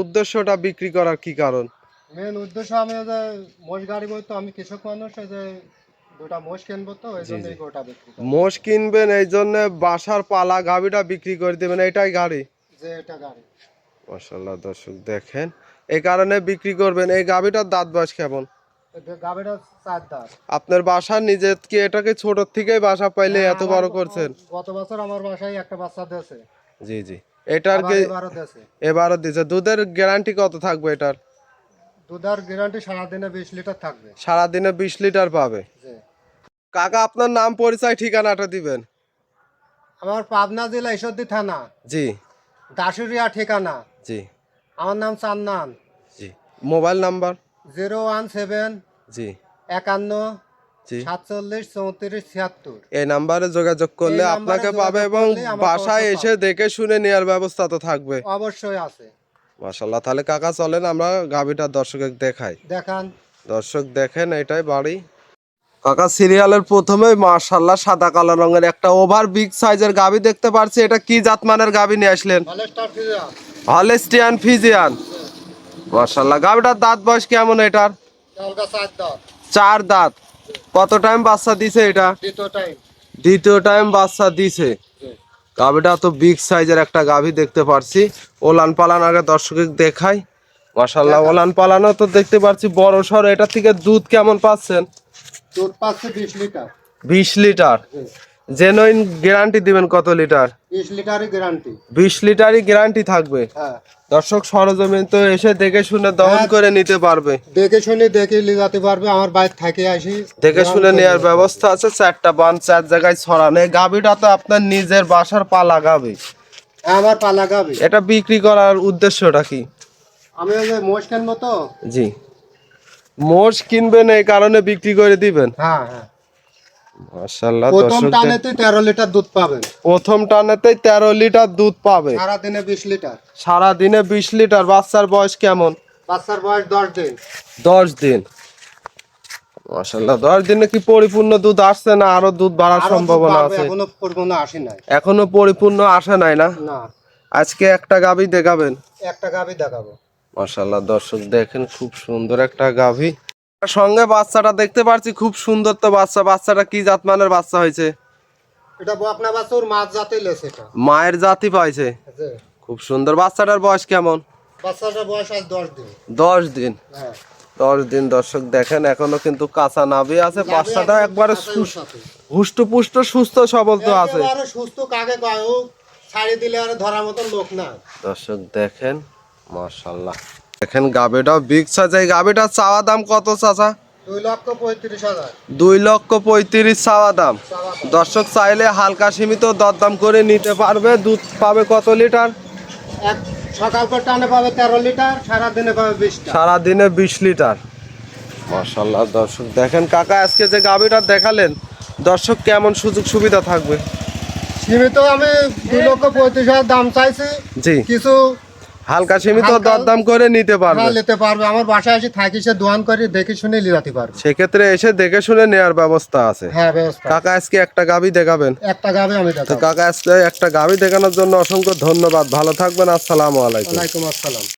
উদ্দেশ্যটা বিক্রি করার কি কারণ? মেন উদ্দেশ্য আমি যে মোষ গাড়ি বই তো আমি কৃষক মানুষ, এই যে দুটা মোষ কিনবো তো এই জি জন্য জি, এই গোটা বিক্রি করা। মোষ কিনবেন এই জন্য বাসার পালা গাভীটা বিক্রি করে দেবেন, এটাই গাড়ি। যে এটা গাড়ি মাশাআল্লাহ দর্শক দেখেন, এই কারণে বিক্রি করবেন। এই গাভীটার দাঁত বয়স কেমন? গাড়িটা 4 দাঁত। আপনার বাসা নিজে কি এটাকে ছোট থেকেই বাসা পাইলে হ্যাঁ, এত আমার বড় করছেন? গত বছর আমার বাসায় একটা বাচ্চা দিয়েছে। জি জি, এটার আবার কি এবারও দিয়েছে। এবারও দিছে? দুধের গ্যারান্টি কত থাকবে এটার? দুধার গ্যারান্টি সারাদিনে 20 লিটার থাকবে। সারাদিনে 20 লিটার পাবে। জি। কাকা আপনার নাম পরিচয় ঠিকানাটা দিবেন। আমার পাবনা জেলা ঈশ্বরদী থানা, জি দাসুরিয়া ঠিকানা। জি আমার নাম চান্নান। জি, মোবাইল নাম্বার? 017 জি 51 জি, 47 34 76। এই নাম্বারে যোগাযোগ করলে এই নাম্বারে আপনাকে যোগাযোগ পাবে এবং করলে আমার বাসায় তথ্য এসে পাবে। দেখে শুনে নেওয়ার ব্যবস্থা তো থাকবে। অবশ্যই আছে। মাশাআল্লাহ, তাহলে কাকা চলেন আমরা গাভীটা দর্শকের দেখাই। দেখান। দর্শক দেখেন, এটাই বাড়ি। কাকা সিরিয়ালের প্রথমেই মাশাআল্লাহ সাদা কালো রঙের একটা ওভার বিগ সাইজের গাভী দেখতে পাচ্ছি। এটা কি জাতমানের গাভী নিয়ে আসলেন? Holstein Friesian. Holstein Friesian. মাশাআল্লাহ, গাভীটার দাঁত বয়স কেমন এটার? হালকা 4 দাঁত। 4 দাঁত। কত টাইম বাচ্চা দিছে এটা? দ্বিতীয় টাইম। দ্বিতীয় টাইম বাচ্চা দিছে। গাভীটা তো বিগ সাইজের একটা গাভী দেখতে পারছি। ওলান পালান আগে দর্শকের দেখাই। মাশাআল্লাহ, ওলান পালানো তো দেখতে পাচ্ছি বড় সর। এটা থেকে দুধ কেমন পাচ্ছেন? দুধ পাচ্ছে 20 লিটার। 20 লিটার। জেনুইন গ্যারান্টি দিবেন কত লিটার? 20 লিটারই গ্যারান্টি। 20 লিটারই গ্যারান্টি থাকবে। হ্যাঁ। দর্শক সরজমিন তো এসে দেখে শুনে দহন করে নিতে পারবে। দেখে শুনে দেখে নিয়ে যেতে পারবে, আমার বাইরে থেকে আসি দেখে শুনে নেওয়ার ব্যবস্থা আছে। 4টা বান 4 জায়গায় ছড়ানো। এই গাভীটা তো আপনার নিজের বাসার পালা গাভী। আমার পালা গাবি। এটা বিক্রি করার উদ্দেশ্যটা কি? আমি ওই যে মোষ কিনবো তো। জি, মোষ কিনবেন এই কারণে বিক্রি করে দিবেন। হ্যাঁ হ্যাঁ। মাশাআল্লাহ প্রথম দর্শক, টানেতে 13 লিটার দুধ পাবেন। প্রথম টানেতেই 13 লিটার দুধ পাবে। সারাদিনে 20 লিটার। সারাদিনে 20 লিটার। বাচ্চার বয়স কেমন? বাচ্চার বয়স 10 দিন। 10 দিন। মাশাআল্লাহ, 10 দিনে কি পরিপূর্ণ দুধ আসছে না আরো দুধ বাড়ার আরো দুধ সম্ভাবনা বাড়বে, আছে? এখনো পরিপূর্ণ আসে নাই। এখনো পরিপূর্ণ আসে নাই না? না। আজকে একটা গাভী দেখাবেন? একটা গাবি দেখাবো। মাশাআল্লাহ দর্শক দেখেন, খুব সুন্দর একটা গাভী। সঙ্গে বাচ্চাটা দেখতে পাচ্ছি, খুব সুন্দর তো বাচ্চা। বাচ্চাটা কি জাতমানের বাচ্চা হয়েছে? এটা বকনা বাছুর মাছ জাতে লেছে এটা। মায়ের জাতি পাইছে। জি। খুব সুন্দর। বাচ্চাটার বয়স কেমন? বাচ্চাটার বয়স আজ 10 দিন। 10 দিন। হ্যাঁ। 10 দিন। দর্শক দেখেন, এখনো কিন্তু কাঁচা নাভি আছে। বাচ্চাটা একবারে হুষ্টপুষ্ট সুস্থ সবল তো আছে। একেবারে সুস্থ, কাকে কয় ও ছাড়ি দিলে আর ধরার মতন লোক না। দর্শক দেখেন, মাশাআল্লাহ দেখেন গাভীটাও বিগ সাইজ। এই গাভীটার চাওয়া দাম কত চাচা? 2,35,000। 2,35,000 চাওয়া দাম। দর্শক চাইলে হালকা সীমিত দরদাম করে নিতে পারবে। দুধ পাবে কত লিটার? এক সকাল করে টানে পাবে 13 লিটার, সারাদিনে পাবে 20 টা। সারাদিনে 20 লিটার। মাশাআল্লাহ দর্শক দেখেন, কাকা আজকে যে গাভীটা দেখালেন দর্শক কেমন সুযোগ সুবিধা থাকবে? সীমিত আমি 2,35,000 দাম চাইছি। জি, কিছু হালকা সীমিত হালকা দরদাম করে নিতে পারবে। নিতে পারবে। আমার বাসায় এসে থাকি, সে দোয়ান করে দেখে শুনে নিয়ে যেতে পারবে। সেক্ষেত্রে এসে দেখে শুনে নেওয়ার ব্যবস্থা আছে। হ্যাঁ, ব্যবস্থা। কাকা আজকে একটা গাভী দেখাবেন? একটা গাবে আমি তো দেখাবো। কাকা আজকে একটা গাভী দেখানোর জন্য অসংখ্য ধন্যবাদ। ভালো থাকবেন। আসসালামু আলাইকুম। ওয়ালাইকুম আসসালাম।